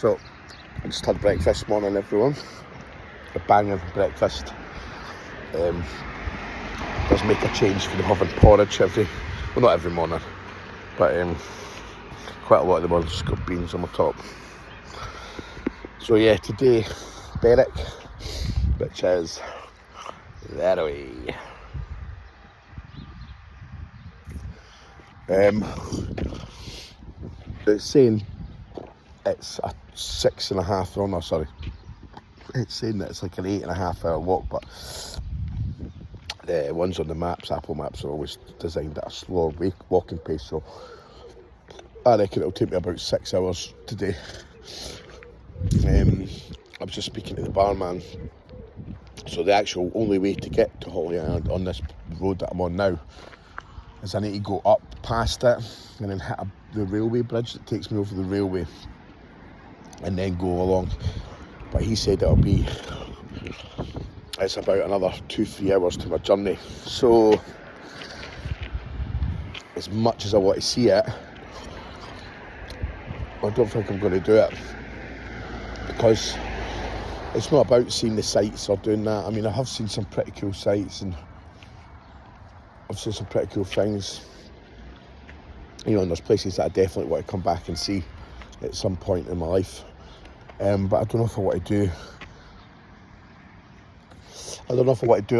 So, I just had breakfast this morning, everyone. A banging breakfast. Does make a change from having porridge not every morning, but quite a lot of the mornings just got beans on the top. So yeah, today, Berwick, which is that way. It's saying it's a 6.5 hour, no, sorry. It's saying that it's like an 8.5 hour walk, but the ones on the maps, Apple Maps, are always designed at a slower walking pace, so I reckon it'll take me about 6 hours today. I was just speaking to the barman. So the actual only way to get to Holly Island on this road that I'm on now is I need to go up past it and then hit the railway bridge that takes me over the railway and then go along. But he said it's about another 2-3 hours to my journey. So as much as I want to see it, I don't think I'm going to do it, because it's not about seeing the sights or doing that. I mean, I have seen some pretty cool sights and I've seen some pretty cool things. You know, and there's places that I definitely want to come back and see at some point in my life. But I don't know if I want to do...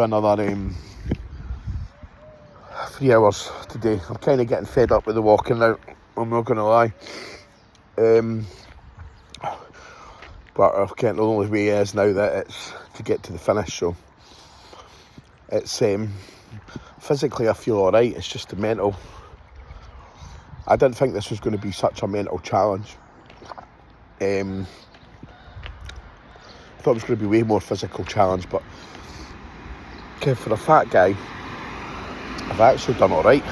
another 3 hours today. I'm kind of getting fed up with the walking now, I'm not going to lie. But the only way is now that it's to get to the finish, so it's physically I feel alright, it's just the mental. I didn't think this was going to be such a mental challenge. I thought it was going to be way more physical challenge, but for a fat guy, I've actually done alright.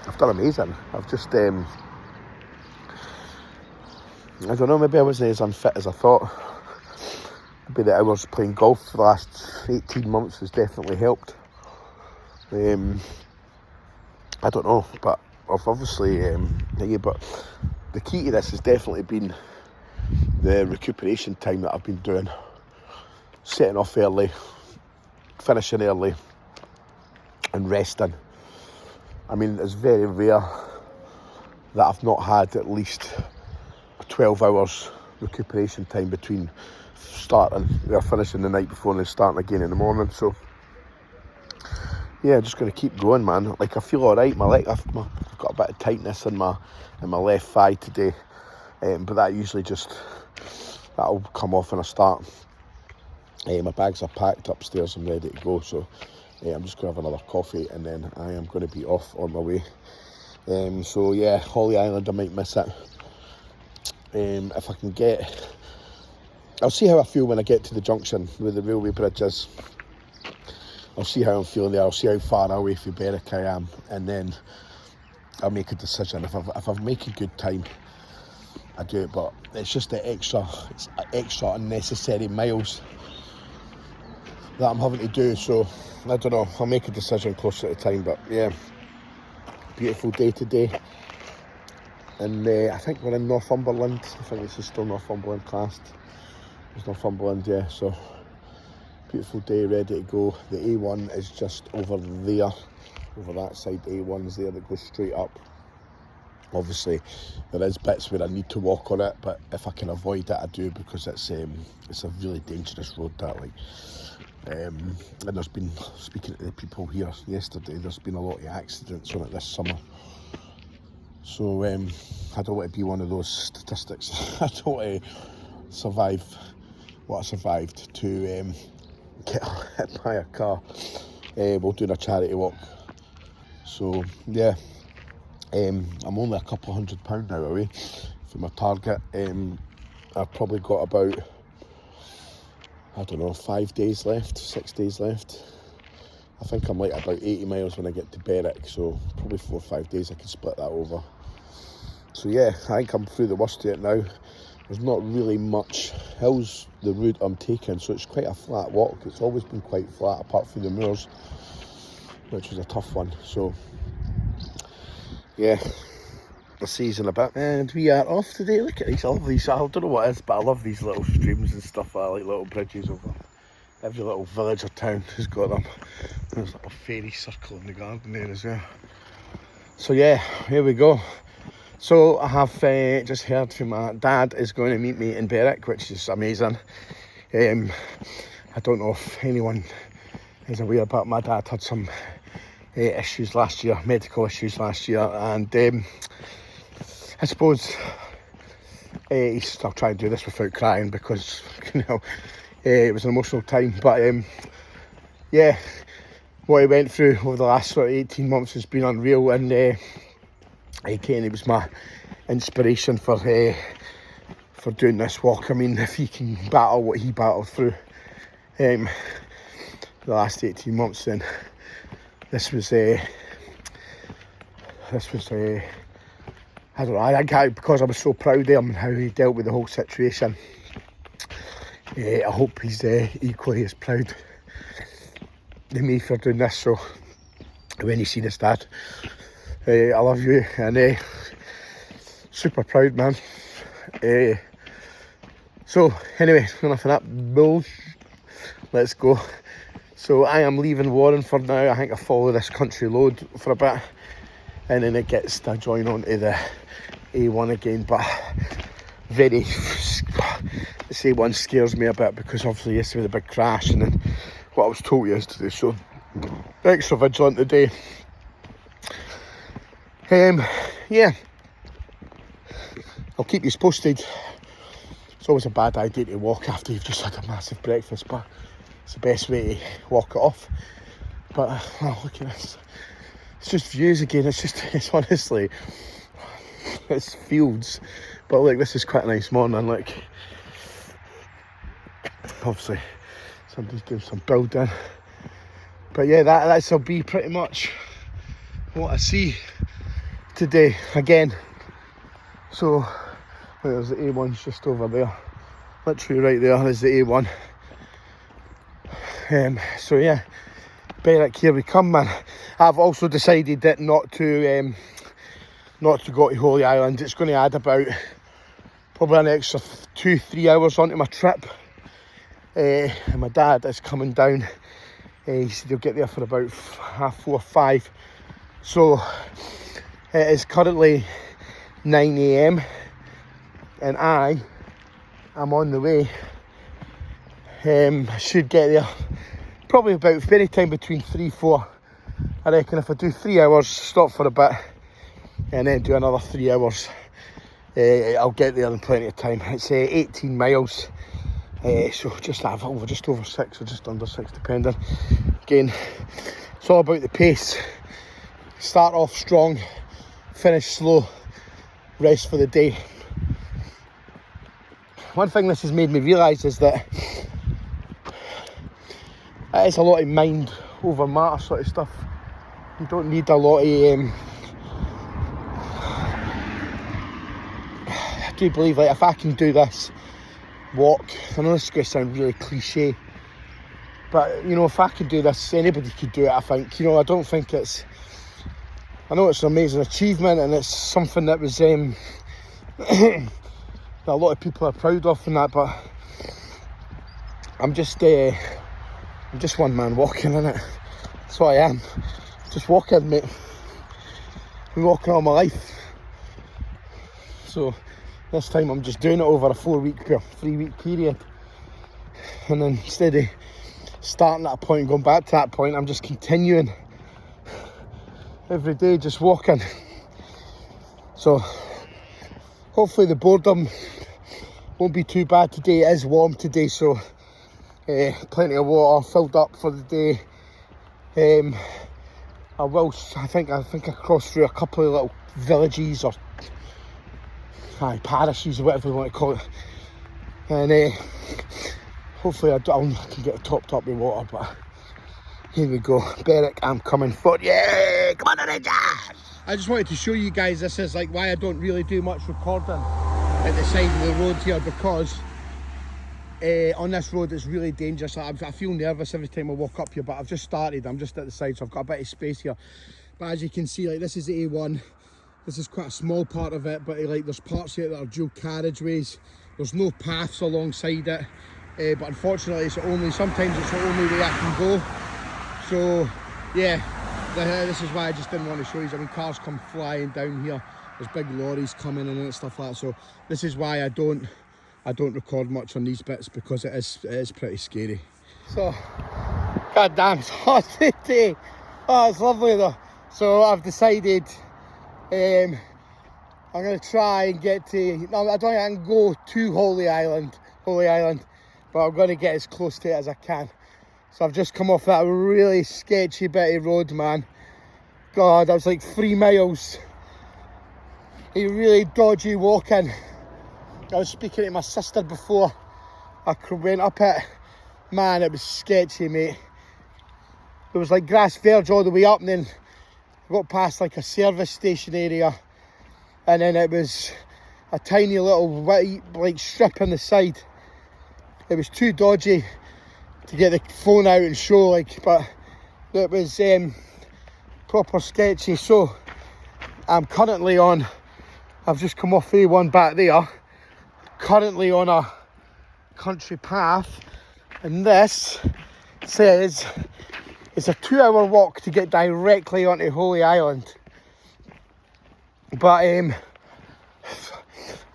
I've done amazing. I've just I don't know, maybe I wasn't as unfit as I thought. Maybe the hours playing golf for the last 18 months has definitely helped. I don't know, but I've obviously, but the key to this has definitely been the recuperation time that I've been doing. Setting off early, finishing early, and resting. I mean, it's very rare that I've not had at least 12 hours recuperation time between finishing the night before and then starting again in the morning. So yeah, just going to keep going, man. Like, I feel alright. My leg, I've got a bit of tightness in my left thigh today, but that usually that'll come off when I start. My bags are packed upstairs and ready to go, so I'm just going to have another coffee and then I am going to be off on my way. So yeah, Holly Island, I might miss it. If I can I'll see how I feel when I get to the junction where the railway bridge is. I'll see how I'm feeling there. I'll see how far away from Berwick I am, and then I'll make a decision. If I'm making good time, I do it. But it's just it's extra unnecessary miles that I'm having to do. So I don't know. I'll make a decision closer to the time. But yeah, beautiful day today. And I think we're in Northumberland. I think this is still Northumberland classed. It's Northumberland, yeah. So beautiful day, ready to go. The A1 is just over there, over that side. The A1's there that goes straight up. Obviously, there is bits where I need to walk on it, but if I can avoid it, I do, because it's a really dangerous road, that, like. And there's been, speaking to the people here yesterday, there's been a lot of accidents on it this summer. So I don't want to be one of those statistics. I don't want to survive what I survived to get hit by a car while doing a charity walk. So yeah, I'm only a couple £100 now away from my target. I've probably got about, I don't know, 5 days left, 6 days left. I think I'm like about 80 miles when I get to Berwick, so probably 4 or 5 days I can split that over. So yeah, I think I'm through the worst of it now. There's not really much hills, the route I'm taking, so it's quite a flat walk. It's always been quite flat, apart from the moors, which was a tough one. So yeah, I'll see you in a bit. And we are off today. Look at these, I love these, I don't know what it is, but I love these little streams and stuff. I like little bridges over. Every little village or town has got them. There's a little fairy circle in the garden there as well. So yeah, here we go. So I have just heard from my dad is going to meet me in Berwick, which is amazing. I don't know if anyone is aware, but my dad had some issues last year, medical issues last year, and I suppose I'll try and do this without crying because it was an emotional time. But yeah, what he went through over the last sort of 18 months has been unreal, and again, it was my inspiration for doing this walk. I mean, if he can battle what he battled through the last 18 months, then this was I don't know, I think because I was so proud of him and how he dealt with the whole situation, I hope he's equally as proud of me for doing this. So when you see this, Dad, I love you, and super proud, man. So anyway, enough of that bull. Let's go. So I am leaving Warrenford now. I think I follow this country road for a bit, and then it gets to join onto the A1 again. But this A1 scares me a bit because obviously yesterday was a big crash, and then what I was told yesterday. So extra vigilant today. Yeah, I'll keep you posted. It's always a bad idea to walk after you've just had a massive breakfast, but it's the best way to walk it off. But oh, look at this. It's just views again. It's honestly, it's fields. But look, this is quite a nice morning. Like, obviously, somebody's doing some building. But yeah, that'll be pretty much what I see today again. So there's the A1's just over there, literally right there is the A1. So yeah, Berwick, here we come, man. I've also decided that not to go to Holy Island. It's going to add about probably an extra 2-3 hours onto my trip. And my dad is coming down. He said he'll get there for about 4:30. So it is currently 9 AM and I am on the way. I should get there probably about any time between 3-4. I reckon if I do 3 hours, stop for a bit, and then do another 3 hours, I'll get there in plenty of time. It's 18 miles, so just over 6 or just under 6 depending. Again, it's all about the pace. Start off strong, finish slow, rest for the day. One thing this has made me realise is that it is a lot of mind over matter sort of stuff. You don't need a lot of I do believe, like, if I can do this walk, I know this is going to sound really cliche, but if I can do this, anybody could do it. I think, I don't think it's, I know it's an amazing achievement, and it's something that was that a lot of people are proud of and that, but I'm just one man walking, innit? That's what I am. Just walking, mate. Been walking all my life. So this time I'm just doing it over a 3-week period. And then instead of starting at a point and going back to that point, I'm just continuing every day, just walking. So hopefully the boredom won't be too bad today. It is warm today, so plenty of water filled up for the day. I think I crossed through a couple of little villages or parishes or whatever you want to call it, and hopefully I can get topped up with water. But here we go, Berwick, I'm coming for you. Come on, Rangers! I just wanted to show you guys, this is like why I don't really do much recording at the side of the road here, because on this road it's really dangerous. I feel nervous every time I walk up here, but I've just started. I'm just at the side, so I've got a bit of space here. But as you can see, like, this is the A1. This is quite a small part of it, but like there's parts here that are dual carriageways. There's no paths alongside it, but unfortunately sometimes it's the only way I can go. So yeah, this is why I just didn't want to show you. I mean, cars come flying down here. There's big lorries coming in and stuff like that. So this is why I don't record much on these bits, because it is pretty scary. So, goddamn, it's hot today. Oh, it's lovely though. So I've decided I'm going to try and get to, no, I don't think I can go to Holy Island, but I'm going to get as close to it as I can. So I've just come off that really sketchy bit of road, man. God, that was like 3 miles. A really dodgy walking. I was speaking to my sister before I went up it. Man, it was sketchy, mate. There was like grass verge all the way up, and then I got past like a service station area, and then it was a tiny little white like strip on the side. It was too dodgy to get the phone out and show, like, but it was proper sketchy. So I'm currently on, I've just come off A1 back there, currently on a country path, and this says it's a 2-hour walk to get directly onto Holy Island, but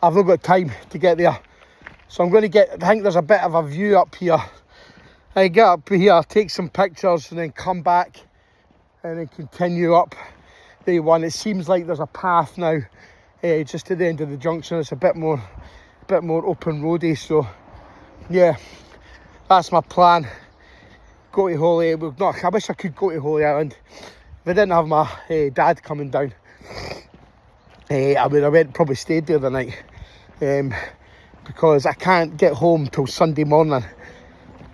I've not got time to get there. So I'm going to I think there's a bit of a view up here. I get up here, take some pictures, and then come back and then continue up the one. It seems like there's a path now, just to the end of the junction. It's a bit more open roady. So yeah, that's my plan. Go to Holy. Well, no, I wish I could go to Holy Island. If I didn't have my dad coming down, I would have probably stayed there the night, because I can't get home till Sunday morning,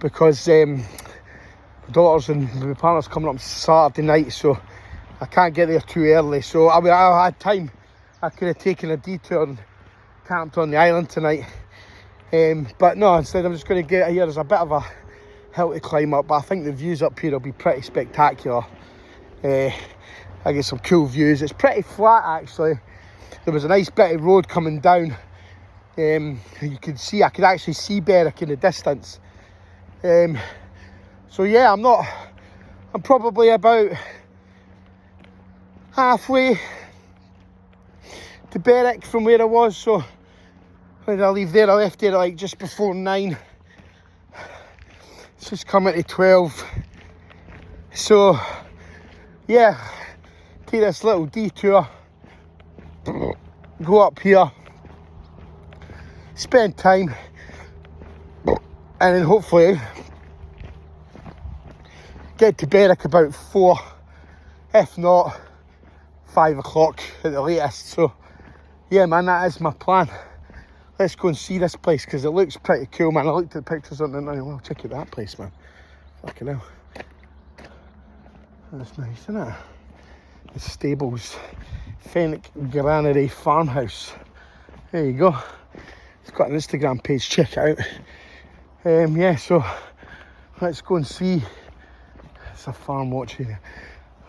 because my daughters and my partner's coming up Saturday night, so I can't get there too early. So I had time. I could have taken a detour and camped on the island tonight, but no, instead I'm just going to get here. There's a bit of a hill to climb up, but I think the views up here will be pretty spectacular. I get some cool views. It's pretty flat actually. There was a nice bit of road coming down. You could see, I could actually see Berwick in the distance. So yeah, I'm probably about halfway to Berwick from where I was. So when I leave there, I left there like just before 9. It's just coming to 12. So yeah, take this little detour, go up here, spend time, and then hopefully get to Berwick about 4, if not 5 o'clock at the latest. So yeah, man, that is my plan. Let's go and see this place, because it looks pretty cool, man. I looked at the pictures on the internet. Well, check out that place, man. Fucking hell. That's nice, isn't it? The stables. Fenwick Granary Farmhouse. There you go. It's got an Instagram page, check it out. Yeah, so let's go and see. It's a farm watching.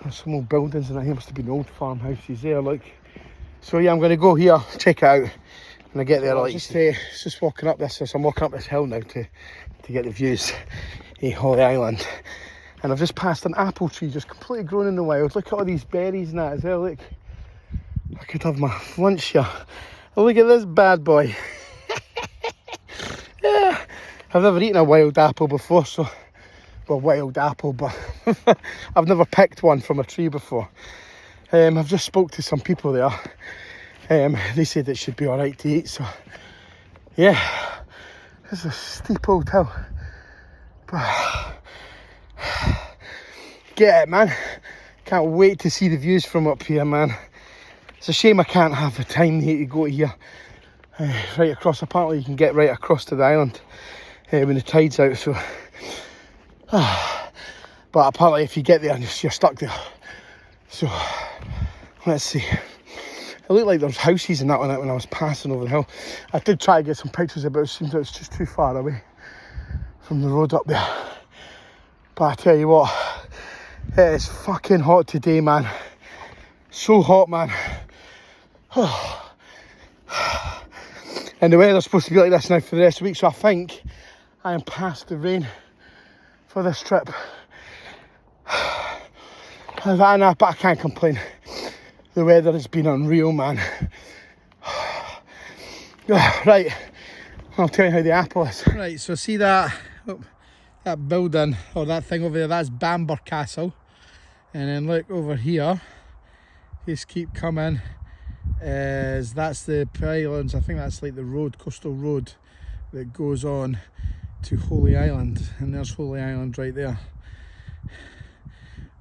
There's some old buildings in it. Here must have been old farmhouses there, look. So yeah, I'm going to go here, check it out. When I get there, I'll just walking up this. So I'm walking up this hill now to get the views of Holy Island. And I've just passed an apple tree just completely grown in the wild. Look at all these berries and that as well, look. I could have my lunch here. Oh, look at this bad boy. Yeah. I've never eaten a wild apple before, so... Well, wild apple, but I've never picked one from a tree before. I've just spoke to some people there. They said it should be alright to eat, so... Yeah. It's a steep old hill. But... Get it, man. Can't wait to see the views from up here, man. It's a shame I can't have the time here to go here. Right across, apparently you can get right across to the island when the tide's out, so... But apparently if you get there, you're stuck there. So, let's see. It looked like there was houses and that on it when I was passing over the hill. I did try to get some pictures of it, but it seems like it's just too far away from the road up there. But I tell you what, it is fucking hot today, man. So hot, man. And the weather's supposed to be like this now for the rest of the week, so I think I am past the rain for this trip. But I can't complain. The weather has been unreal, man. Right, I'll tell you how the apple is. Right, so see that building, or that thing over there, that's Bamber Castle. And then look over here, just keep coming, that's the islands. I think that's like the road, coastal road that goes on to Holy Island. And there's Holy Island right there.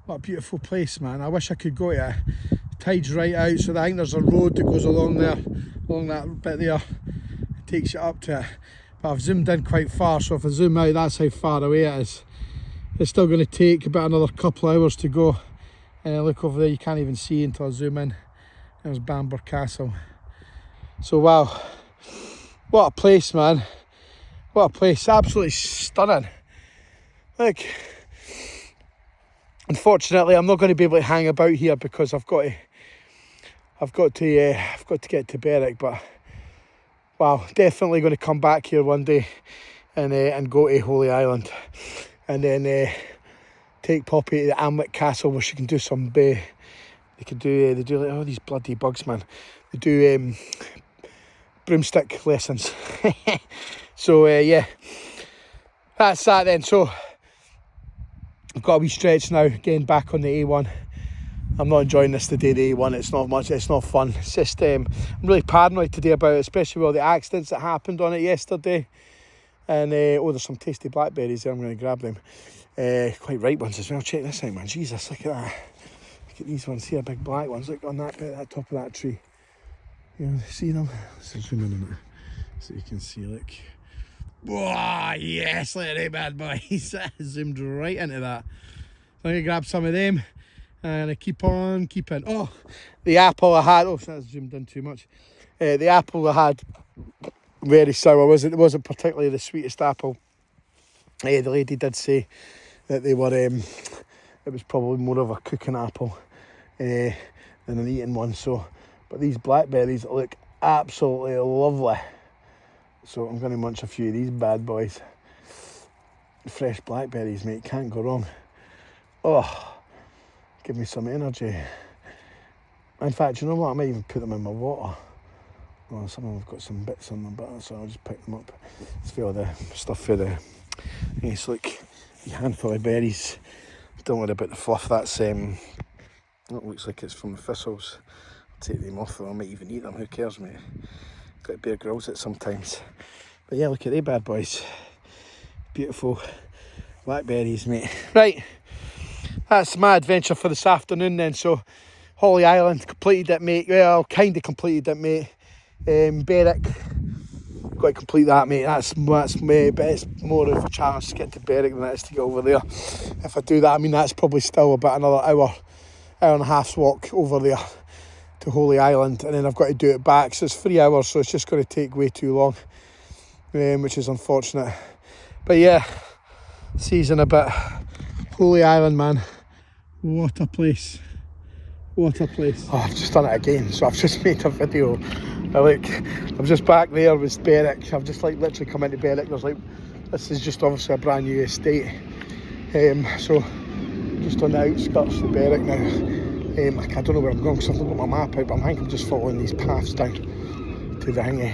What a beautiful place, man. I wish I could go to it. The tide's right out, so I think there's a road that goes along there, along that bit there. It takes you up to it. But I've zoomed in quite far, so if I zoom out, that's how far away it is. It's still going to take about another couple of hours to go. Look over there, you can't even see until I zoom in. There's Bamber Castle. So wow, what a place, man. What a place, absolutely stunning. Like, unfortunately, I'm not going to be able to hang about here because I've got to get to Berwick. But wow, definitely going to come back here one day and go to Holy Island, and then take Poppy to the Amwick Castle where she can do some. They do like, oh, these bloody bugs, man. They do broomstick lessons. So yeah, that's that then. So I've got a wee stretch now, getting back on the A1. I'm not enjoying this today, the A1. It's not much, it's not fun. It's just, I'm really paranoid today about it, especially with all the accidents that happened on it yesterday. And, oh, there's some tasty blackberries there, I'm going to grab them. Quite ripe ones as well. Check this out, man. Jesus, look at that. Look at these ones here, big black ones. Look on that bit, that top of that tree. You know, see them? Let's zoom in on it so you can see, look. Whoa, yes, look at them bad boys. I zoomed right into that. So I'm going to grab some of them and I keep on keeping. Oh, the apple I had, oh, that's zoomed in too much. The apple I had, very sour. It wasn't particularly the sweetest apple. The lady did say that they were, it was probably more of a cooking apple than an eating one. So, but these blackberries look absolutely lovely. So I'm going to munch a few of these bad boys. Fresh blackberries, mate, can't go wrong. Oh, give me some energy. In fact, you know what, I might even put them in my water. Well, some of them have got some bits on them, but so I'll just pick them up. Let's feel the stuff for the... Yes, look, a handful of berries. Don't worry about the fluff, that's... That looks like it's from the thistles. I'll take them off, or I might even eat them, who cares, mate? Got Bear Grylls it sometimes. But yeah, look at they bad boys. Beautiful blackberries, mate. Right, that's my adventure for this afternoon then. So Holy Island, completed it, mate. Well, kind of completed it, mate. Berwick, got to complete that, mate. That's me, but it's more of a challenge to get to Berwick than it is to get over there. If I do that, I mean, that's probably still about another hour and a half's walk over there to Holy Island, and then I've got to do it back, so it's 3 hours, so it's just going to take way too long, which is unfortunate. But yeah, season a bit. Holy Island, man, what a place, what a place. Oh, I've just done it again, so I've just made a video. Look, I'm just back there with Berwick. I've just like literally come into Berwick. There's like, this is just obviously a brand new estate, so just on the outskirts of Berwick now. I don't know where I'm going because I've not got my map out, but I think I'm just following these paths down to the thingy.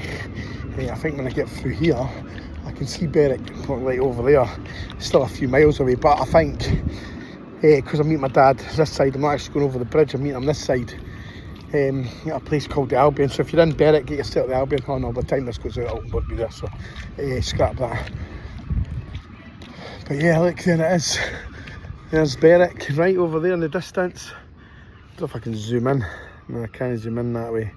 I think when I get through here, I can see Berwick right over there. It's still a few miles away, but I think because I'm meeting my dad this side, I'm not actually going over the bridge, I'm meeting him this side. At a place called the Albion. So if you're in Berwick, get yourself to the Albion. Oh no, by the time this goes out, Alton won't be there, so scrap that. But yeah, look, there it is. There's Berwick right over there in the distance. I don't know if I can zoom in. No, I can't zoom in that way.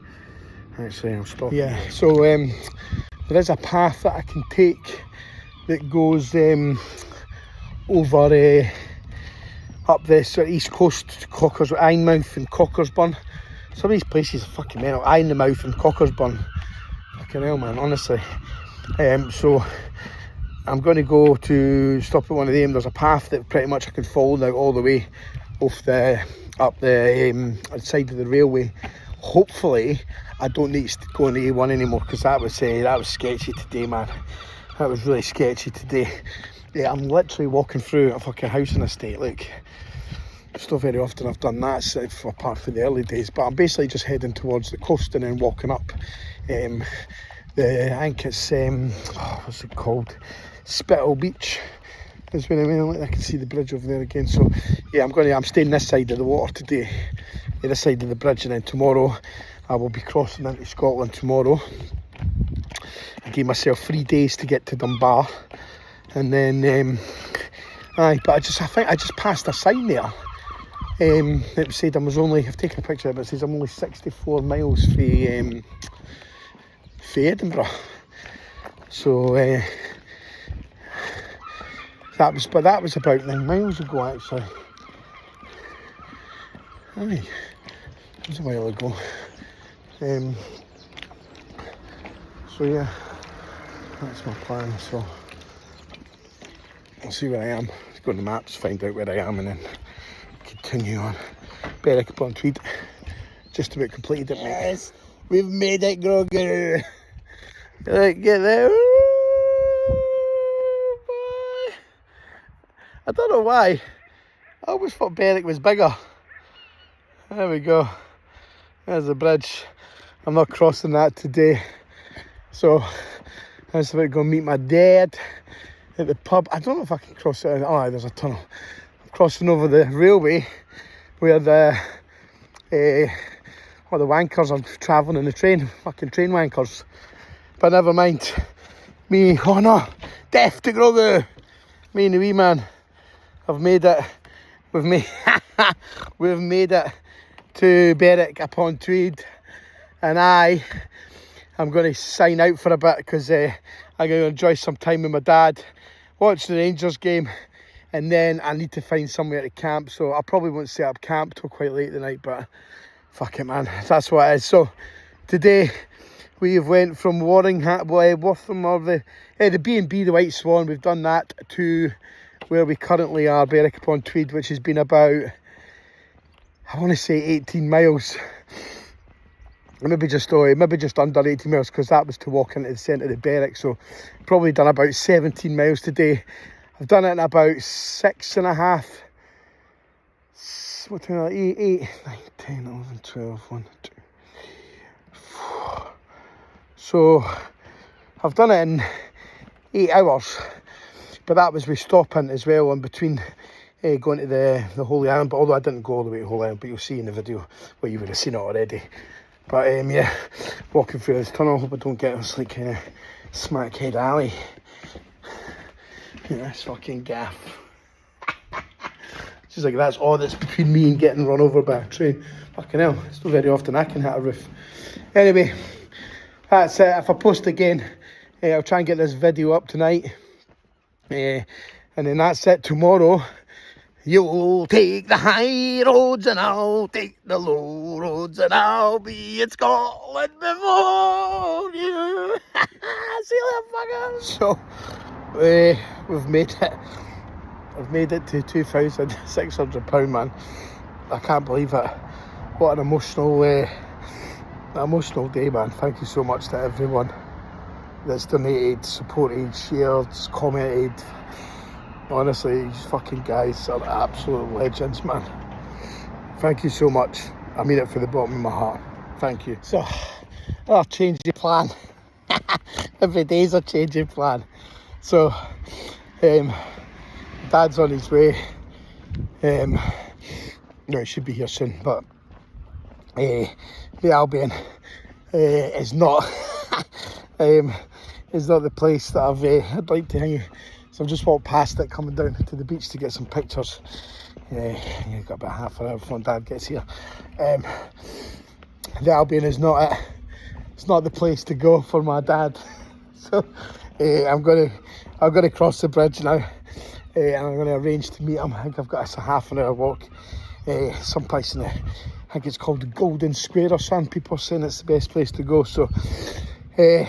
Actually, I'll stop. Yeah, so there is a path that I can take that goes over up the sort of east coast to Eynemouth and Cockersburn. Some of these places are fucking mental. Eynemouth and Cockersburn. Fucking hell, man, honestly. So I'm going to go to stop at one of them. There's a path that pretty much I can follow now all the way off up the side of the railway. Hopefully I don't need to go on the A1 anymore, because that was sketchy today, man. That was really sketchy today. Yeah, I'm literally walking through a fucking housing estate. Like, it's not very often I've done that, so apart from the early days. But I'm basically just heading towards the coast and then walking up. I think it's what's it called? Spittle Beach. Is when I can see the bridge over there again. So yeah, I'm staying this side of the water today, this side of the bridge, and then tomorrow I will be crossing into Scotland tomorrow. I gave myself 3 days to get to Dunbar, and then but I think I just passed a sign there. It said I've taken a picture of it. It says I'm only 64 miles from Edinburgh. So that was about 9 miles ago, actually. Aye, it was a while ago. So yeah, that's my plan. So I'll see where I am. Let's go on the maps, find out where I am, and then continue on. Berwick upon Tweed. Just about completed it, mate. Yes, we've made it, Grogger. Right, get there. I don't know why. I always thought Berwick was bigger. There we go. There's the bridge. I'm not crossing that today. So I'm just about to go meet my dad at the pub. I don't know if I can cross it. Oh, there's a tunnel. I'm crossing over the railway where the wankers are travelling in the train. Fucking train wankers. But never mind. Me, oh no, death to Grogu. Me and the wee man have made it. We've made it to Berwick upon Tweed, and I'm going to sign out for a bit because I'm going to enjoy some time with my dad, watch the Rangers game, and then I need to find somewhere to camp. So I probably won't set up camp till quite late tonight, but fuck it, man, that's what it is. So today we have went from Wortham, or the B&B, the White Swan. We've done that to where we currently are, Berwick upon Tweed, which has been about, I want to say 18 miles. Maybe just under 18 miles, because that was to walk into the centre of Berwick. So probably done about 17 miles today. I've done it in about 6.5. What time? 8, 9, 10, 11, 12, 1, 2, 4. So I've done it in 8 hours. But that was with stopping as well in between going to the Holy Island. But although I didn't go all the way to Holy Island, but you'll see in the video, well, you would have seen it already. But yeah, walking through this tunnel, hope I don't get us like kind of smackhead alley. Yeah, this fucking gaff. It's just like that's all that's between me and getting run over by a train. Fucking hell, it's not very often I can hit a roof. Anyway, that's it. If I post again, I'll try and get this video up tonight. And then that's it. Tomorrow you'll take the high roads and I'll take the low roads, and I'll be in Scotland before you. See you later, fuckers. So we've made it. I've made it to £2,600, man. I can't believe it. What an emotional day, man. Thank you so much to everyone that's donated, supported, shared, commented. Honestly, these fucking guys are absolute legends, man. Thank you so much. I mean it from the bottom of my heart. Thank you. So, I'll change the plan. Every day's a changing plan. So, Dad's on his way. No, he should be here soon, but the Albion is not is not the place that I'd like to hang. So I've just walked past it coming down to the beach to get some pictures. Got about half an hour before Dad gets here. The Albion is not it. It's not the place to go for my dad. So I'm gonna cross the bridge now, and I'm gonna arrange to meet him. I think I've got a half an hour walk. Someplace in the, I think it's called the Golden Square or something. People are saying it's the best place to go. So yeah,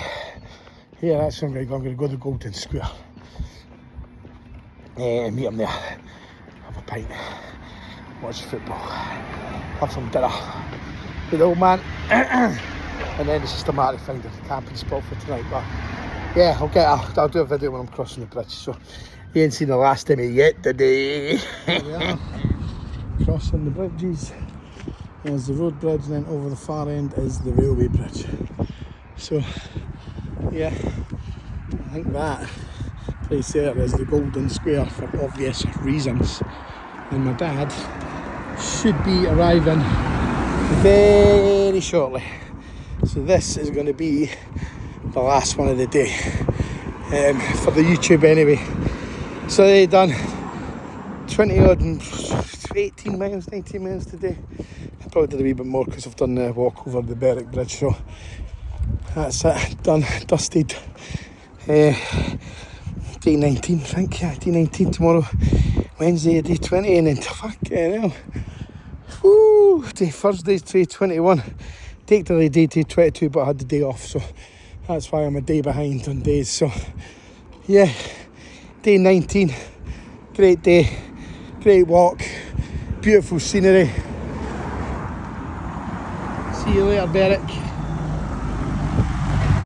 that's where I'm going to go. I'm going to go to the Golden Square. Meet him there. Have a pint. Watch football. Have some dinner with the old man. and then it's just a matter of finding a camping spot for tonight. But yeah, I'll do a video when I'm crossing the bridge, so you ain't seen the last of me yet today. Yeah, crossing the bridges. There's the road bridge, and then over the far end is the railway bridge. So yeah, I think that place there is the Golden Square for obvious reasons, and my dad should be arriving very shortly. So this is going to be the last one of the day, for the YouTube anyway. So they done 20 odd and 18 miles, 19 miles today. I probably did a wee bit more because I've done the walk over the Berwick bridge. So that's it, done, dusted. Day 19, I think, yeah, day 19 tomorrow. Wednesday, day 20, and then fucking hell. Woo! Thursday's day 21. Take the day 22, but I had the day off, so that's why I'm a day behind on days. So yeah, day 19, great day, great walk, beautiful scenery. See you later, Berwick.